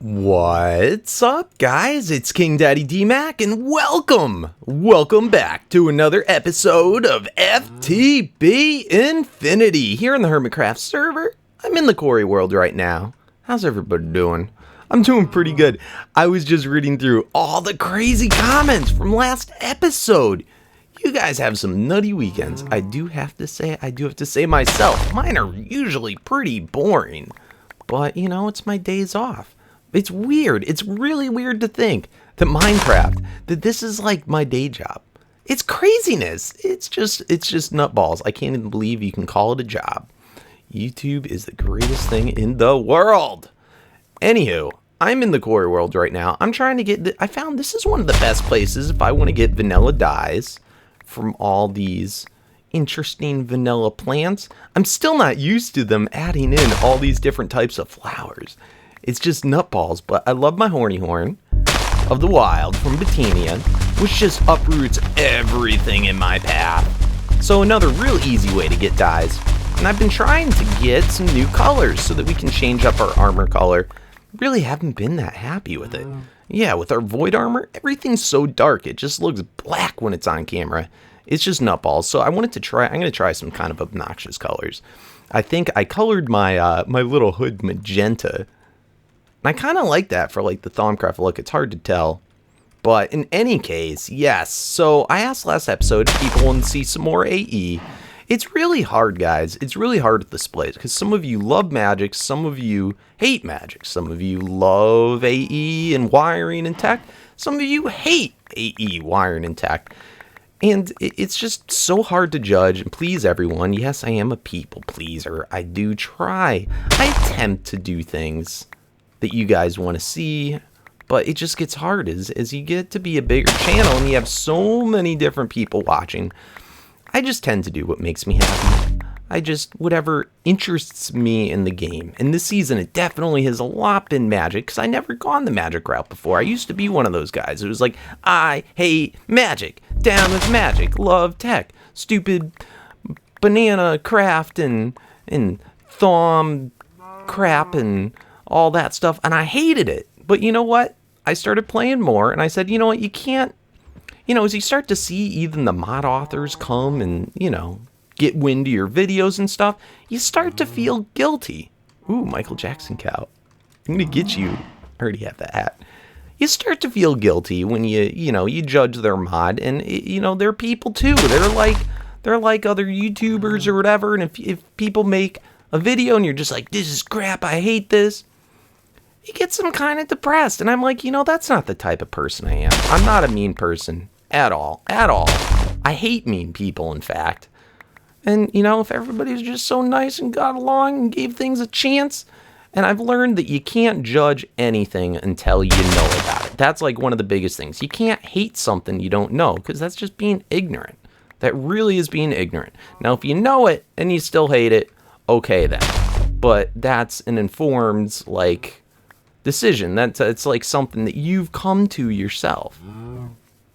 What's up, guys? It's KingDaddyDMAC, and welcome back to another episode of FTB Infinity here in the HermitCraft server. I'm in the quarry world right now. How's everybody doing? I'm doing pretty good. I was just reading through all the crazy comments from last episode. You guys have some nutty weekends. I do have to say myself, mine are usually pretty boring. But, you know, it's my days off. It's weird. It's really weird to think that Minecraft, that this is like my day job. It's craziness. It's just nutballs. I can't even believe you can call it a job. YouTube is the greatest thing in the world. Anywho, I'm in the quarry world right now. I'm trying to get, I found this is one of the best places if I want to get vanilla dyes from all these interesting vanilla plants. I'm still not used to them adding in all these different types of flowers. It's just nutballs, but I love my horny horn of the wild from Botania, which just uproots everything in my path. So another real easy way to get dyes. And I've been trying to get some new colors so that we can change up our armor color. Really haven't been that happy with it. Yeah, with our void armor, everything's so dark. It just looks black when it's on camera. It's just nutballs. So I wanted to try, I'm going to try some kind of obnoxious colors. I think I colored my my little hood magenta. And I kind of like that for like the Thaumcraft look. It's hard to tell. But in any case, yes. So I asked last episode if people want to see some more AE. It's really hard, guys. It's really hard with the splays. Because some of you love magic. Some of you hate magic. Some of you love AE and wiring and tech. Some of you hate AE, wiring and tech. And it's just so hard to judge and please everyone. Yes, I am a people pleaser. I do try. I attempt to do things that you guys want to see, but it just gets hard as you get to be a bigger channel and you have so many different people watching. I just tend to do what makes me happy. Whatever interests me in the game. And this season, it definitely has a lot been magic, because I never gone the magic route before. I used to be one of those guys. It was like, I hate magic, down with magic, love tech, stupid banana craft and Thaumcraft and all that stuff, and I hated it. But you know what? I started playing more, and I said, you know what, you can't, you know, as you start to see even the mod authors come and, you know, get wind of your videos and stuff, you start to feel guilty. Ooh, Michael Jackson cow. I'm gonna get you. I already have that hat. You start to feel guilty when you know, you judge their mod, and, you know, they're people too. They're like other YouTubers or whatever, and if people make a video and you're just like, this is crap, I hate this, you get some kind of depressed. And I'm like, you know, that's not the type of person I am. I'm not a mean person at all. I hate mean people, in fact. And, you know, if everybody was just so nice and got along and gave things a chance. And I've learned that you can't judge anything until you know about it. That's like one of the biggest things. You can't hate something you don't know, because that's just being ignorant. That really is being ignorant. Now, if you know it and you still hate it, okay then. But that's an informed, like, decision. It's like something that you've come to yourself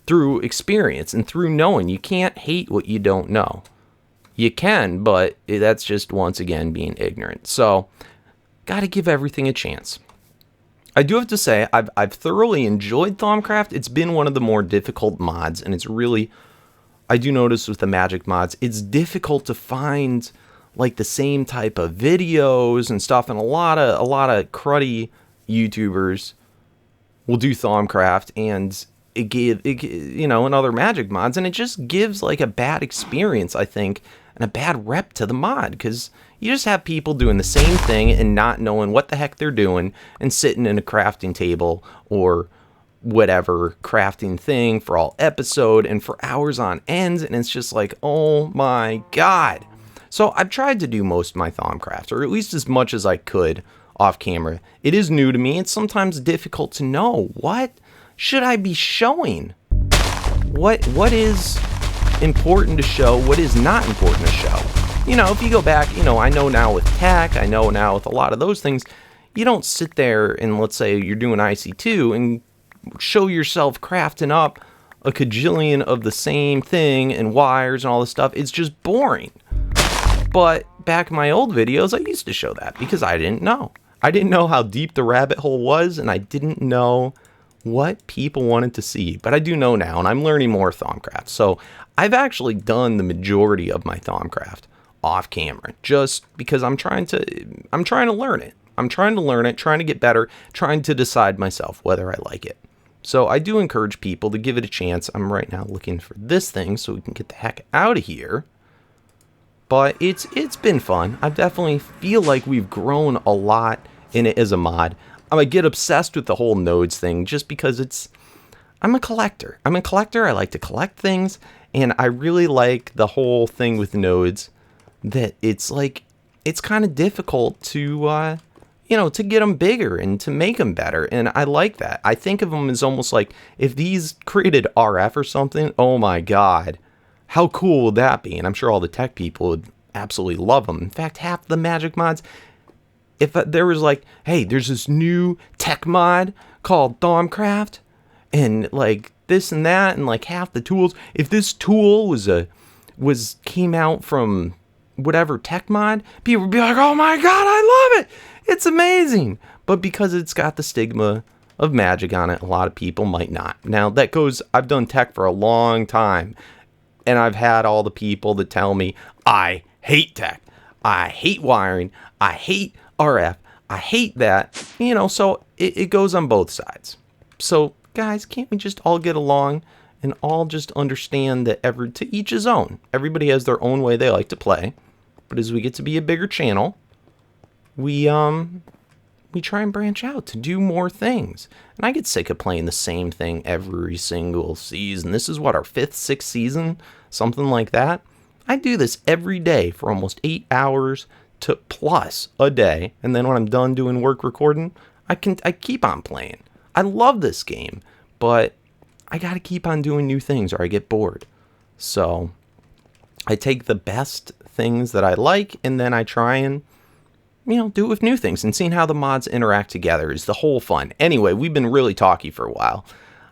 through experience and through knowing. You can't hate what you don't know. You can, but that's just, once again, being ignorant. So, gotta give everything a chance. I do have to say, I've thoroughly enjoyed Thaumcraft. It's been one of the more difficult mods, and it's really, I do notice with the magic mods, it's difficult to find like the same type of videos and stuff, and a lot of cruddy YouTubers will do Thaumcraft, and you know, and other magic mods, and it just gives like a bad experience, I think, and a bad rep to the mod, because you just have people doing the same thing and not knowing what the heck they're doing, and sitting in a crafting table or whatever crafting thing for all episode and for hours on end, and it's just like, oh my god. So I've tried to do most of my Thaumcraft, or at least as much as I could off camera. It is new to me. It's sometimes difficult to know, what should I be showing? What is important to show? What is not important to show? You know, if you go back, you know, I know now with tech, I know now with a lot of those things, you don't sit there and, let's say you're doing IC2 and show yourself crafting up a cajillion of the same thing and wires and all this stuff. It's just boring. But back in my old videos, I used to show that because I didn't know. I didn't know how deep the rabbit hole was, and I didn't know what people wanted to see. But I do know now, and I'm learning more Thaumcraft. So I've actually done the majority of my Thaumcraft off camera, just because I'm trying to learn it. I'm trying to learn it, trying to get better, trying to decide myself whether I like it. So I do encourage people to give it a chance. I'm right now looking for this thing so we can get the heck out of here. But it's been fun. I definitely feel like we've grown a lot in it as a mod. I get obsessed with the whole nodes thing just because I'm a collector. I like to collect things, and I really like the whole thing with nodes that it's kind of difficult to to get them bigger and to make them better. And I like that. I think of them as almost like if these created RF or something, oh my God, how cool would that be? And I'm sure all the tech people would absolutely love them. In fact, half the Magic mods, if there was like, hey, there's this new tech mod called Thaumcraft and like this and that and like half the tools, if this tool came out from whatever tech mod, people would be like, oh my God, I love it. It's amazing. But because it's got the stigma of magic on it, a lot of people might not. Now I've done tech for a long time, and I've had all the people that tell me, I hate tech. I hate wiring. I hate RF. I hate that. So it goes on both sides. So guys, can't we just all get along and all just understand that to each his own. Everybody has their own way they like to play. But as we get to be a bigger channel, we try and branch out to do more things. And I get sick of playing the same thing every single season. This is what, our 5th, 6th season? Something like that. I do this every day for almost 8 hours to plus a day. And then when I'm done doing work recording, I keep on playing. I love this game, but I got to keep on doing new things or I get bored. So I take the best things that I like and then I try and do it with new things, and seeing how the mods interact together is the whole fun. Anyway, we've been really talky for a while.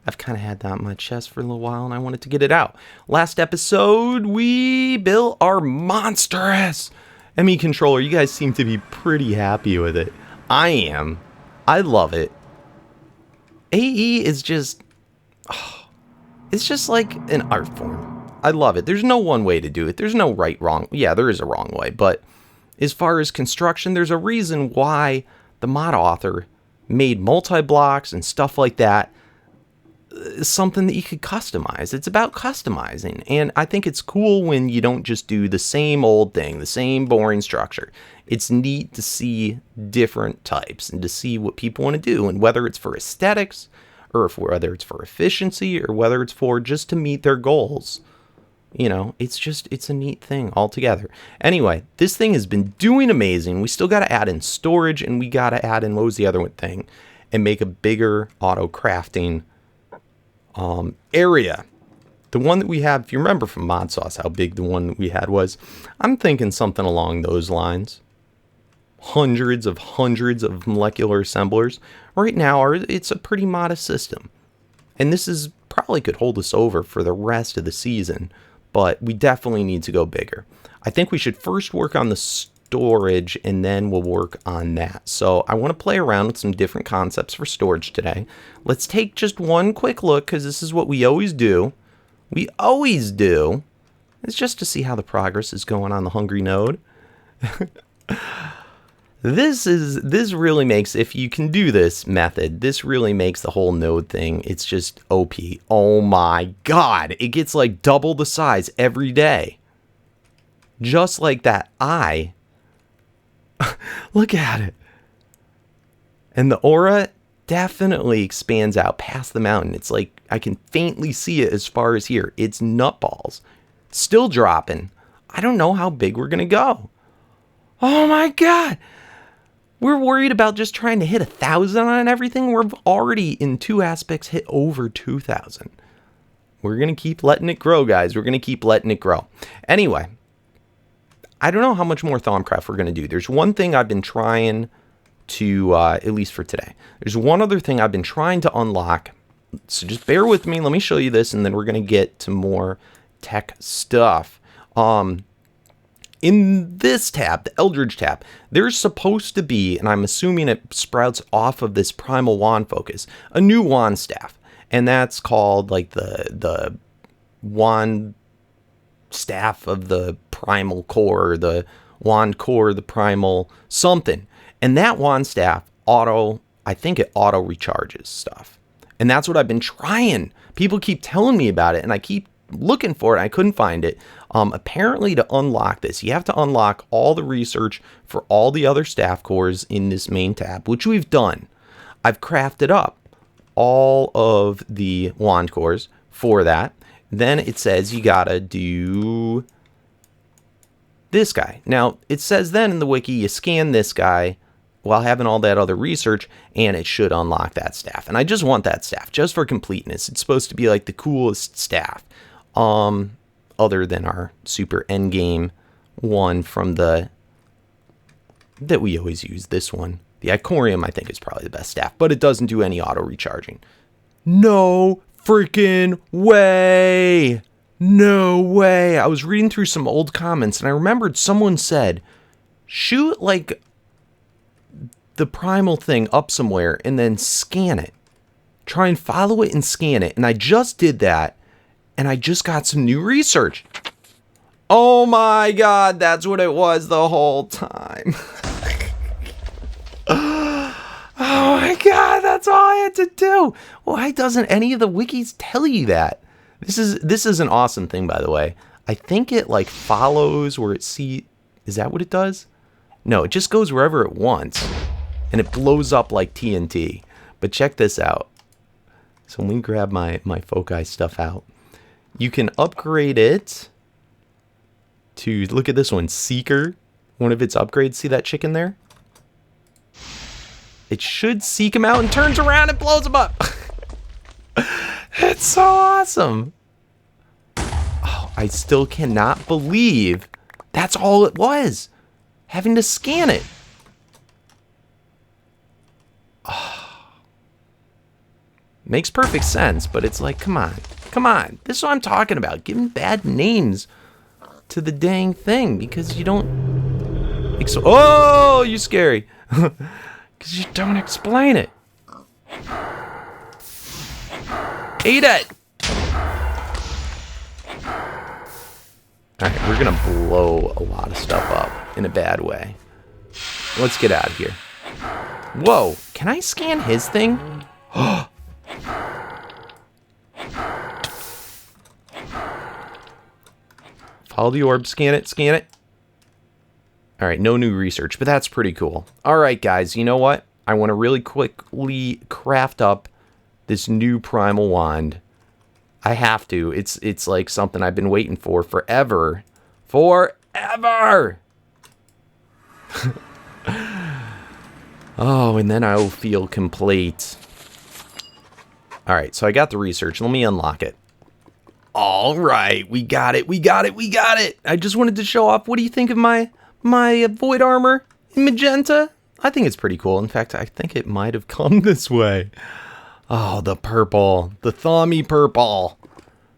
I've kind of had that on my chest for a little while, and I wanted to get it out. Last episode, we built our monstrous ME controller. You guys seem to be pretty happy with it. I am. I love it. AE is just... it's just like an art form. I love it. There's no one way to do it. There's no right, wrong. Yeah, there is a wrong way, but... as far as construction, there's a reason why the mod author made multi-blocks and stuff like that something that you could customize. It's about customizing, and I think it's cool when you don't just do the same old thing, the same boring structure. It's neat to see different types and to see what people want to do, and whether it's for aesthetics, or whether it's for efficiency, or whether it's for just to meet their goals. It's a neat thing altogether. Anyway, this thing has been doing amazing. We still got to add in storage, and we got to add in, what was the other one thing? And make a bigger auto crafting area. The one that we had, if you remember from Mod Sauce, how big the one that we had was, I'm thinking something along those lines. Hundreds of molecular assemblers. Right now, it's a pretty modest system. And this is probably could hold us over for the rest of the season. But we definitely need to go bigger. I think we should first work on the storage and then we'll work on that. So I want to play around with some different concepts for storage today. Let's take just one quick look because this is what we always do. We always do. It's just to see how the progress is going on the hungry node. This really makes, if you can do this method, this really makes the whole node thing, it's just OP. Oh my God, it gets like double the size every day. Just like that eye. Look at it. And the aura definitely expands out past the mountain. It's like I can faintly see it as far as here. It's nutballs. Still dropping. I don't know how big we're going to go. Oh my God. We're worried about just trying to hit 1,000 on everything. We're already in 2 aspects hit over 2,000. We're going to keep letting it grow, guys. We're going to keep letting it grow. Anyway, I don't know how much more Thaumcraft we're going to do. There's one thing I've been trying to, at least for today. There's one other thing I've been trying to unlock. So just bear with me. Let me show you this, and then we're going to get to more tech stuff. in this tab, the Eldridge tab, there's supposed to be, and I'm assuming it sprouts off of this Primal Wand Focus, a new wand staff. And that's called like the wand staff of the Primal Core, the wand core, the Primal something. And that wand staff I think it auto recharges stuff. And that's what I've been trying. People keep telling me about it, and I keep looking for it. I couldn't find it. Apparently, to unlock this, you have to unlock all the research for all the other staff cores in this main tab, which we've done. I've crafted up all of the wand cores for that. Then it says you gotta do this guy. Now, it says then in the wiki, you scan this guy while having all that other research, and it should unlock that staff. And I just want that staff, just for completeness. It's supposed to be like the coolest staff, other than our super endgame one from that we always use, this one. The Icorium, I think, is probably the best staff, but it doesn't do any auto recharging. No freaking way! No way! I was reading through some old comments, and I remembered someone said, shoot like the Primal thing up somewhere and then scan it. Try and follow it and scan it. And I just did that, and I just got some new research. Oh my god, that's what it was the whole time. Oh my god, that's all I had to do. Why doesn't any of the wikis tell you that? This is an awesome thing, by the way. I think it like follows where it is that what it does? No, it just goes wherever it wants. And it blows up like TNT. But check this out. So let me grab my foci stuff out. You can upgrade it to, look at this one, Seeker. One of its upgrades. See that chicken there? It should seek him out and turns around and blows him up. It's so awesome. Oh, I still cannot believe that's all it was. Having to scan it. Makes perfect sense, but it's like, come on. This is what I'm talking about. Giving bad names to the dang thing because you don't... Oh, you scary. Because you don't explain it. Eat it! Alright, we're gonna blow a lot of stuff up in a bad way. Let's get out of here. Whoa, can I scan his thing? Follow the orb, scan it. Alright, no new research, but that's pretty cool. Alright guys, you know what? I want to really quickly craft up this new Primal Wand. I have to. It's like something I've been waiting for forever. Forever! Oh, and then I will feel complete. Alright, so I got the research. Let me unlock it. Alright, we got it. I just wanted to show off. What do you think of my void armor in magenta? I think it's pretty cool. In fact, I think it might have come this way. Oh, the purple. The Thaumy purple.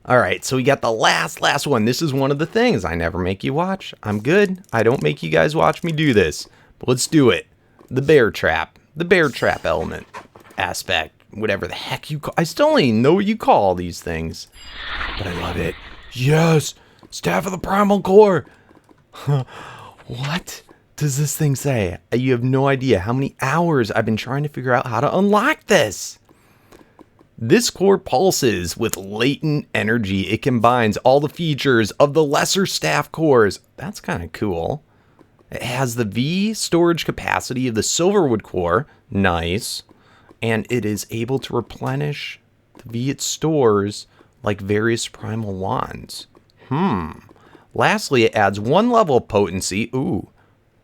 Alright, so we got the last one. This is one of the things. I never make you watch. I'm good. I don't make you guys watch me do this. But let's do it. The bear trap. The bear trap element. Aspect. Whatever the heck you call. I still don't even know what you call these things. But I love it. Yes! Staff of the Primal Core! What does this thing say? You have no idea how many hours I've been trying to figure out how to unlock this. This core pulses with latent energy. It combines all the features of the lesser staff cores. That's kind of cool. It has the V storage capacity of the Silverwood core. Nice. And it is able to replenish the V it stores like various primal wands. Lastly, it adds 1 level of potency. Ooh,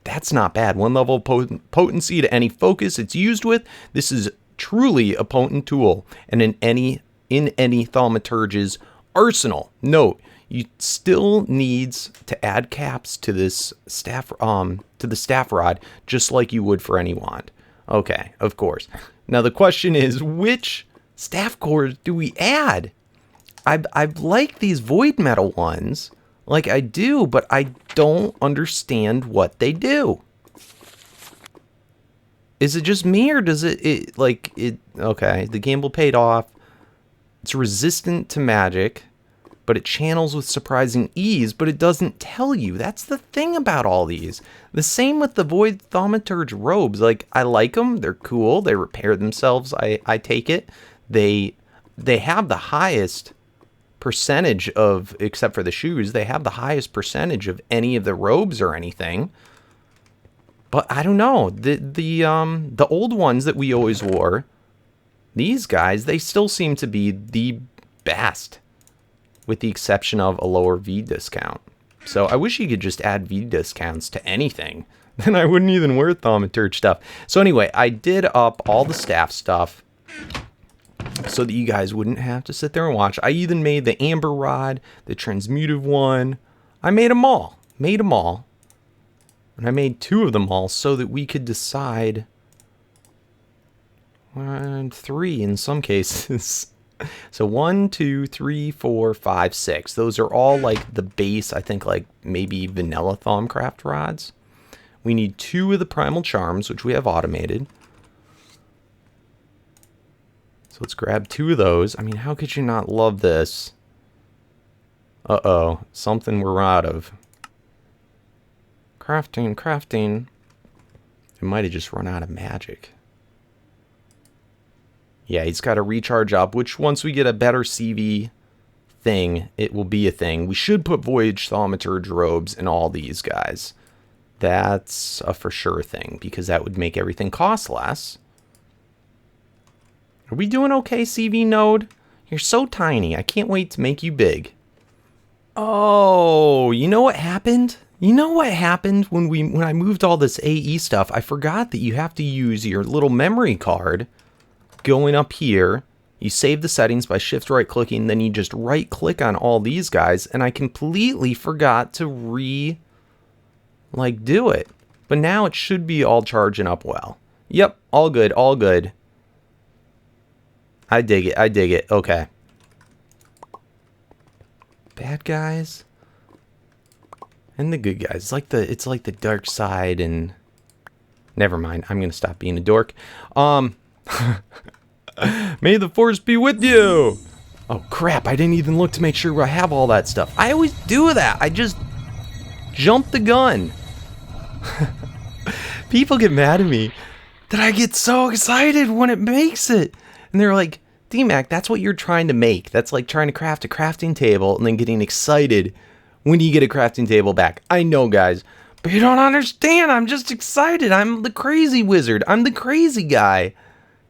that's not bad. 1 level of potency to any focus it's used with. This is truly a potent tool, and in any thaumaturge's arsenal. Note, you still needs to add caps to this staff to the staff rod, just like you would for any wand. Okay, of course. Now the question is, which staff cores do we add? I like these void metal ones. Like, I do, but I don't understand what they do. Is it just me, or does it okay, the gamble paid off. It's resistant to magic, but it channels with surprising ease, but it doesn't tell you. That's the thing about all these. The same with the Void Thaumaturge robes. Like, I like them. They're cool. They repair themselves. I take it. They have the highest percentage of, except for the shoes, they have the highest percentage of any of the robes or anything. But I don't know. The old ones that we always wore, these guys, they still seem to be the best, with the exception of a lower V discount. So I wish you could just add V discounts to anything. Then I wouldn't even wear Thaumaturge stuff. So anyway, I did up all the staff stuff so that you guys wouldn't have to sit there and watch. I even made the Amber Rod, the Transmutive one. I made them all. And I made 2 of them all so that we could decide. 3 in some cases. So 1, 2, 3, 4, 5, 6. Those are all like the base, I think, like maybe vanilla Thaumcraft rods. We need 2 of the Primal Charms, which we have automated. So let's grab 2 of those. I mean, how could you not love this? Uh-oh, something we're out of. Crafting. It might have just run out of magic. Yeah, he's got to recharge up, which once we get a better CV thing, it will be a thing. We should put Voyage Thaumaturge robes in all these guys. That's a for sure thing, because that would make everything cost less. Are we doing okay, CV node? You're so tiny. I can't wait to make you big. Oh, you know what happened? You know what happened when I moved all this AE stuff? I forgot that you have to use your little memory card going up here. You save the settings by shift right clicking, then you just right click on all these guys, and I completely forgot to do it. But now it should be all charging up well. Yep, all good, all good. I dig it, okay. Bad guys and the good guys. It's like the dark side, and never mind. I'm gonna stop being a dork. May the force be with you. Oh crap! I didn't even look to make sure I have all that stuff. I always do that. I just jump the gun. People get mad at me that I get so excited when it makes it, and they're like, DMAC, that's what you're trying to make. That's like trying to craft a crafting table and then getting excited when you get a crafting table back. I know, guys, but you don't understand. I'm just excited. I'm the crazy wizard. I'm the crazy guy.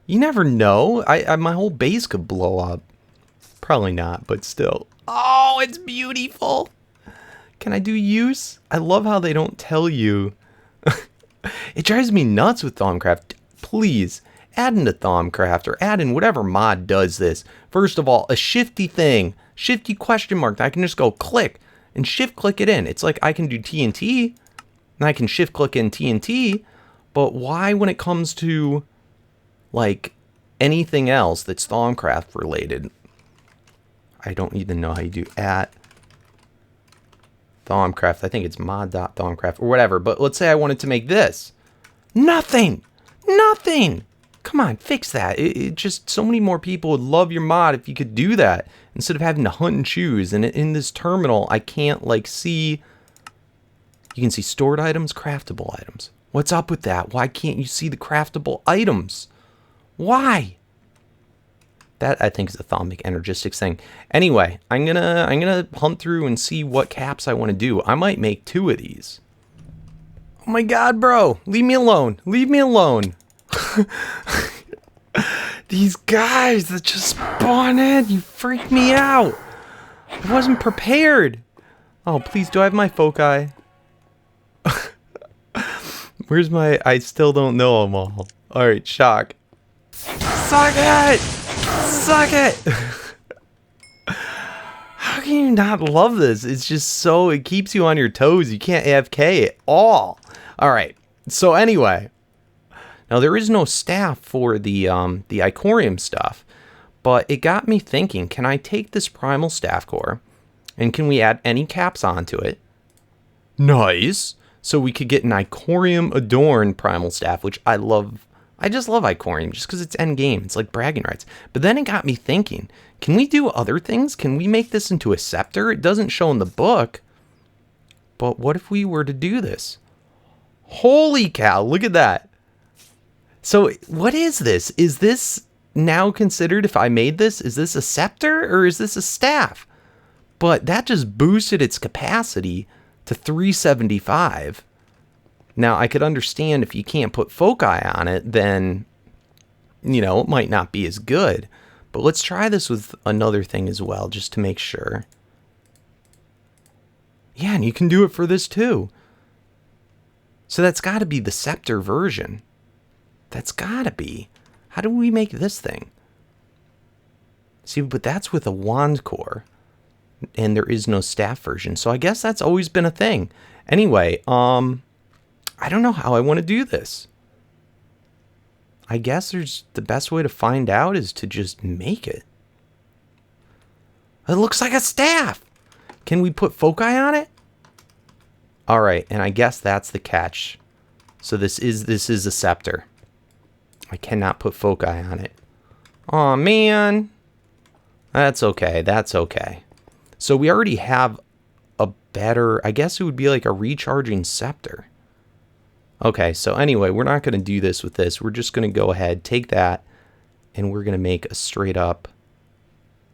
You never know. My whole base could blow up. Probably not, but still. Oh, it's beautiful. Can I do use? I love how they don't tell you. It drives me nuts with Thaumcraft. Please, add into Thaumcraft or add in whatever mod does this. First of all, a shifty thing. Shifty question mark. I can just go click and shift click it in. It's like I can do TNT and I can shift click in TNT. But why when it comes to like anything else that's Thaumcraft related? I don't even know how you do at Thaumcraft. I think it's mod.thaumcraft or whatever. But let's say I wanted to make this. Nothing. Come on, fix that. It just, so many more people would love your mod if you could do that instead of having to hunt and choose. And in this terminal, I can't like see. You can see stored items, craftable items. What's up with that? Why can't you see the craftable items? Why? That, I think, is a Thaumic Energistics thing. Anyway, I'm gonna hunt through and see what caps I want to do. I might make 2 of these. Oh my god, bro. Leave me alone. Leave me alone. These guys that just spawn in, you freak me out. I wasn't prepared. Oh, please, do I have my foci? Where's my... I still don't know them all. Alright, shock. Suck it! Suck it! How can you not love this? It's just so... It keeps you on your toes. You can't AFK at all. Alright, so anyway... Now, there is no staff for the Icorium stuff, but it got me thinking, can I take this Primal Staff Core, And can we add any caps onto it? Nice. So we could get an Icorium Adorned Primal Staff, which I love. I just love Icorium just because it's end game. It's like bragging rights. But then it got me thinking, can we do other things? Can we make this into a scepter? It doesn't show in the book. But what if we were to do this? Holy cow, look at that. So what is this? Is this now considered, if I made this, is this a scepter or is this a staff? But that just boosted its capacity to 375. Now, I could understand if you can't put foci on it, then, you know, it might not be as good. But let's try this with another thing as well, just to make sure. Yeah, and you can do it for this too. So that's got to be the scepter version. That's got to be. How do we make this thing? See, but that's with a wand core. And there is no staff version. So I guess that's always been a thing. Anyway, I don't know how I want to do this. I guess the best way to find out is to just make it. It looks like a staff. Can we put foci on it? All right, and I guess that's the catch. So this is a scepter. I cannot put foci on it. Aw, man. That's okay. That's okay. So we already have a better, I guess it would be like a recharging scepter. Okay, so anyway, we're not going to do this with this. We're just going to go ahead, take that, and we're going to make a straight up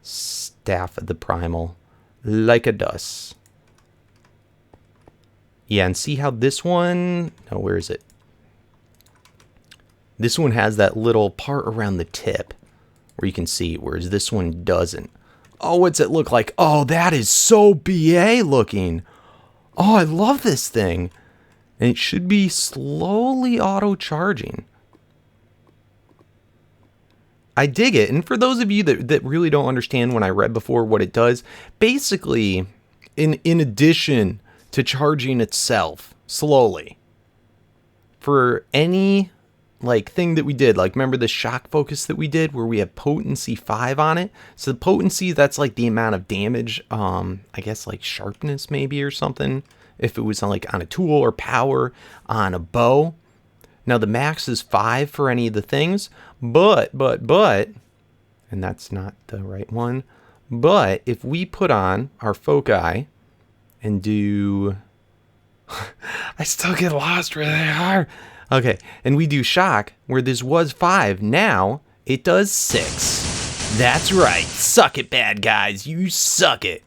staff of the Primal, like a does. Yeah, and see how this one, oh, where is it? This one has that little part around the tip where you can see, whereas this one doesn't. Oh, what's it look like? Oh, that is so BA looking. Oh, I love this thing. And it should be slowly auto-charging. I dig it. And for those of you that really don't understand when I read before what it does, basically, in addition to charging itself slowly, for any like thing that we did, like remember the shock focus that we did where we have potency 5 on it? So the potency, that's like the amount of damage, I guess like sharpness maybe or something. If it was like on a tool or power on a bow. Now the max is 5 for any of the things, but, and that's not the right one. But if we put on our foci and do, I still get lost really hard. Okay, and we do shock where this was 5. Now it does 6. That's right. Suck it, bad guys. You suck it.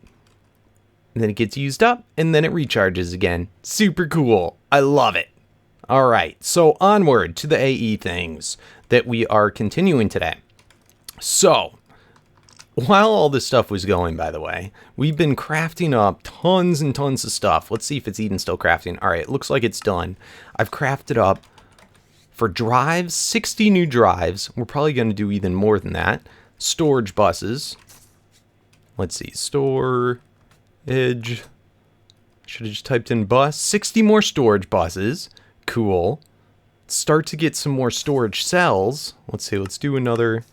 And then it gets used up, and then it recharges again. Super cool. I love it. All right, so onward to the AE things that we are continuing today. So, while all this stuff was going, by the way, we've been crafting up tons and tons of stuff. Let's see if it's even still crafting. All right, it looks like it's done. I've crafted up, for drives, 60 new drives. We're probably going to do even more than that. Storage buses. Let's see, storage. Should have just typed in bus. 60 more storage buses. Cool. Start to get some more storage cells. Let's see, let's do another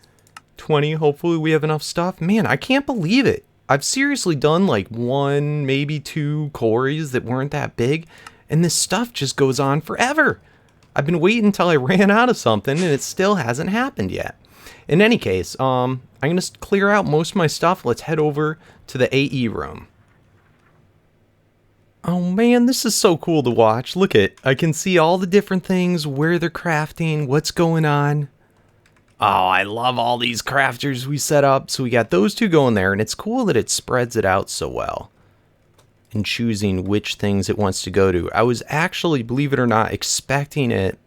20. Hopefully we have enough stuff. Man, I can't believe it. I've seriously done like 1, maybe 2 quarries that weren't that big, and this stuff just goes on forever. I've been waiting until I ran out of something, and it still hasn't happened yet. In any case, I'm going to clear out most of my stuff. Let's head over to the AE room. Oh man, this is so cool to watch. Look at, I can see all the different things, where they're crafting, what's going on. Oh, I love all these crafters we set up. So we got those 2 going there, and it's cool that it spreads it out so well in choosing which things it wants to go to. I was actually, believe it or not, expecting it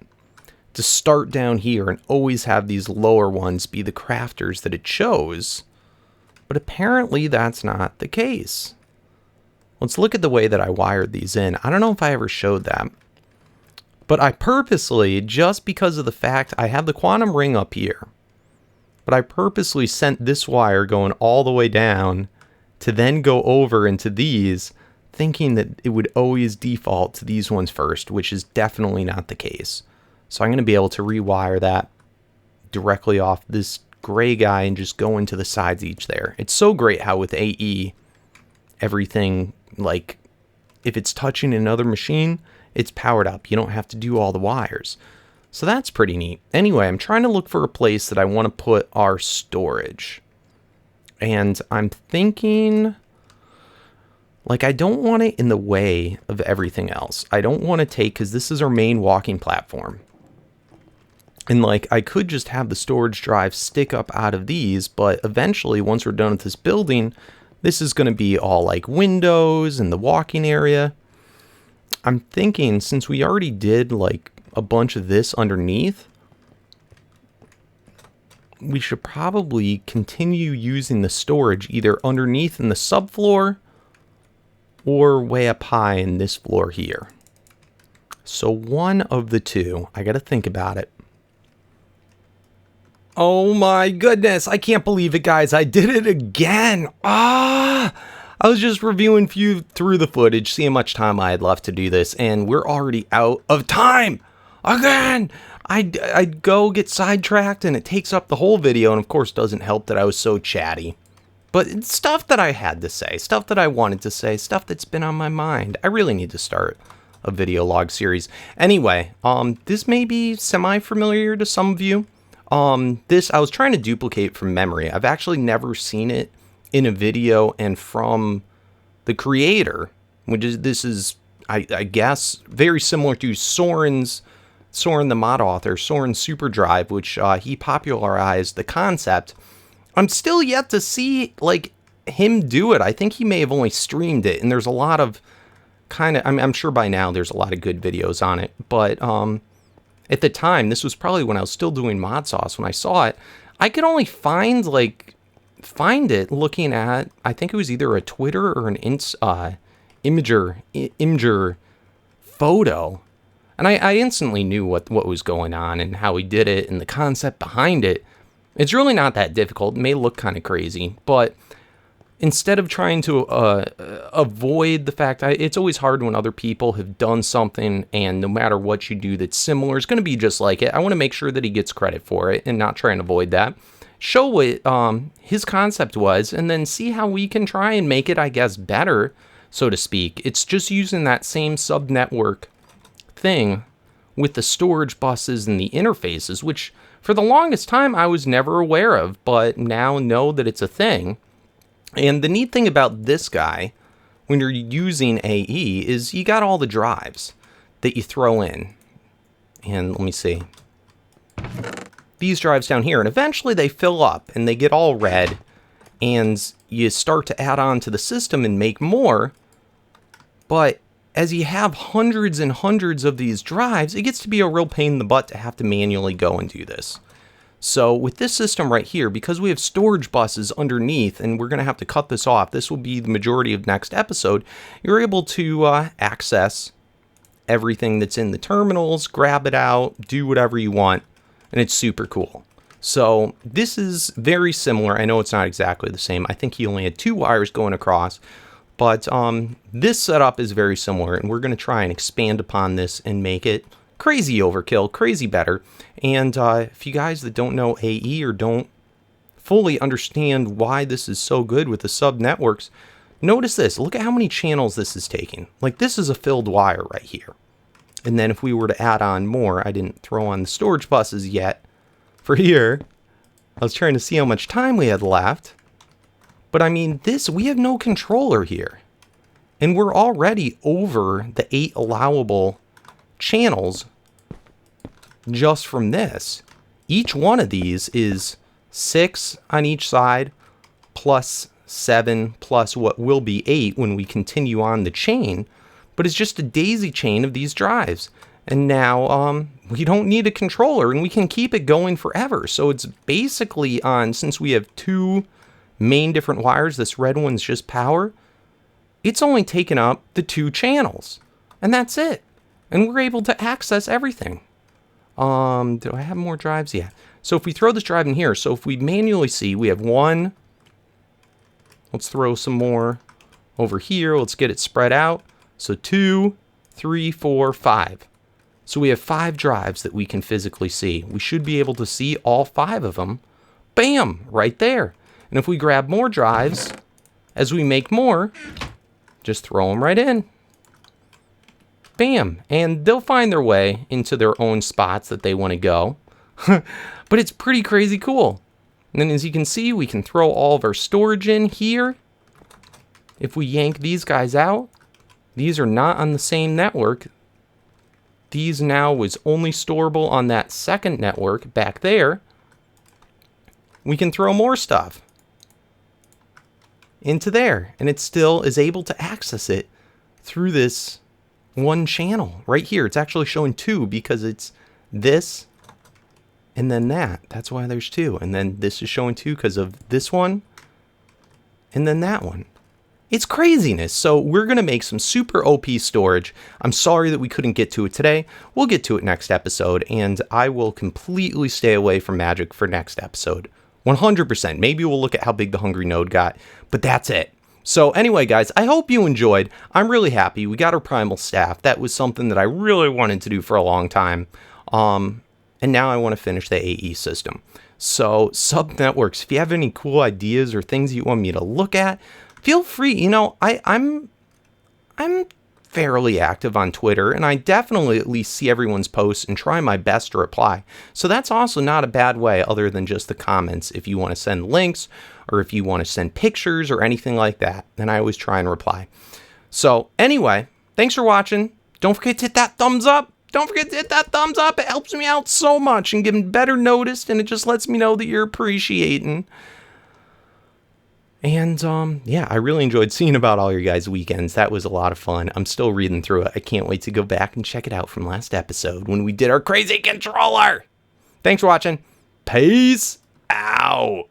to start down here and always have these lower ones be the crafters that it chose. But apparently that's not the case. Let's look at the way that I wired these in. I don't know if I ever showed that. But I purposely, just because of the fact I have the quantum ring up here, but I purposely sent this wire going all the way down to then go over into these, thinking that it would always default to these ones first, which is definitely not the case. So I'm going to be able to rewire that directly off this gray guy and just go into the sides each there. It's so great how with AE, everything, like, if it's touching another machine, it's powered up. You don't have to do all the wires. So that's pretty neat. Anyway, I'm trying to look for a place that I want to put our storage. And I'm thinking, like, I don't want it in the way of everything else. I don't want to take, because this is our main walking platform. And, like, I could just have the storage drive stick up out of these, but eventually, once we're done with this building, this is going to be all, like, windows and the walking area. I'm thinking, since we already did, like, a bunch of this underneath, we should probably continue using the storage either underneath in the subfloor or way up high in this floor here. So one of the two. I gotta think about it. Oh my goodness, I can't believe it, guys. I did it again. I was just reviewing through the footage, seeing how much time I had left to do this, and we're already out of time again. I'd go get sidetracked, and it takes up the whole video, and of course doesn't help that I was so chatty. But it's stuff that I had to say, stuff that I wanted to say, stuff that's been on my mind. I really need to start a video log series. Anyway, this may be semi-familiar to some of you. This I was trying to duplicate from memory. I've actually never seen it in a video and from the creator, which is, this is, I guess, very similar to Soren, the mod author, Soren Superdrive, which he popularized the concept. I'm still yet to see, like, him do it. I think he may have only streamed it, and there's a lot of kind of, I'm sure by now there's a lot of good videos on it, but at the time, this was probably when I was still doing Mod Sauce, when I saw it, I could only find it looking at, I think it was either a Twitter or an Imager photo. And I instantly knew what was going on and how he did it and the concept behind it. It's really not that difficult. It may look kind of crazy, but instead of trying to avoid the fact, it's always hard when other people have done something, and no matter what you do that's similar, it's going to be just like it. I want to make sure that he gets credit for it and not try and avoid that. Show what his concept was, and then see how we can try and make it, I guess, better, so to speak. It's just using that same sub-network thing with the storage buses and the interfaces, which for the longest time I was never aware of, but now know that it's a thing. And the neat thing about this guy, when you're using AE, is you got all the drives that you throw in. And let me see. These drives down here, and eventually they fill up and they get all red, and you start to add on to the system and make more. But as you have hundreds and hundreds of these drives, it gets to be a real pain in the butt to have to manually go and do this. So with this system right here, because we have storage buses underneath, and we're going to have to cut this off, this will be the majority of next episode, you're able to access everything that's in the terminals, grab it out, do whatever you want, and it's super cool. So this is very similar. I know it's not exactly the same. I think he only had 2 wires going across, but this setup is very similar, and we're going to try and expand upon this and make it crazy overkill, crazy better. And if you guys that don't know AE or don't fully understand why this is so good with the sub networks, notice this. Look at how many channels this is taking. Like, this is a filled wire right here. And then if we were to add on more, I didn't throw on the storage buses yet for here. I was trying to see how much time we had left. But I mean, this, we have no controller here. And we're already over the 8 allowable channels just from this. Each one of these is 6 on each side, plus 7, plus what will be 8 when we continue on the chain. But it's just a daisy chain of these drives. And now we don't need a controller, and we can keep it going forever. So it's basically on, since we have 2 main different wires, this red one's just power, it's only taken up the 2 channels. And that's it. And we're able to access everything. Do I have more drives? Yeah. So if we throw this drive in here, so if we manually see, we have 1. Let's throw some more over here. Let's get it spread out. So 2, 3, 4, 5. So we have 5 drives that we can physically see. We should be able to see all 5 of them. Bam! Right there. And if we grab more drives, as we make more, Just throw them right in. Bam. And they'll find their way into their own spots that they want to go. But it's pretty crazy cool. And then as you can see, we can throw all of our storage in here. If we yank these guys out, these are not on the same network. These now was only storable on that second network back there. We can throw more stuff into there, and it still is able to access it through this one channel right here. It's actually showing two because it's this and then that. That's why there's two. And then this is showing two because of this one and then that one. It's craziness. So we're going to make some super OP storage. I'm sorry that we couldn't get to it today. We'll get to it next episode, and I will completely stay away from magic for next episode. 100%. Maybe we'll look at how big the hungry node got, but that's it. So anyway, guys, I hope you enjoyed. I'm really happy. We got our Primal staff. That was something that I really wanted to do for a long time. And now I want to finish the AE system. So sub networks, if you have any cool ideas or things you want me to look at, feel free. You know, I'm fairly active on Twitter, and I definitely at least see everyone's posts and try my best to reply. So that's also not a bad way other than just the comments. If you want to send links or if you want to send pictures or anything like that, then I always try and reply. So anyway, thanks for watching. Don't forget to hit that thumbs up. Don't forget to hit that thumbs up. It helps me out so much and getting better noticed, and it just lets me know that you're appreciating. And, yeah, I really enjoyed seeing about all your guys' weekends. That was a lot of fun. I'm still reading through it. I can't wait to go back and check it out from last episode when we did our crazy controller. Thanks for watching. Peace out.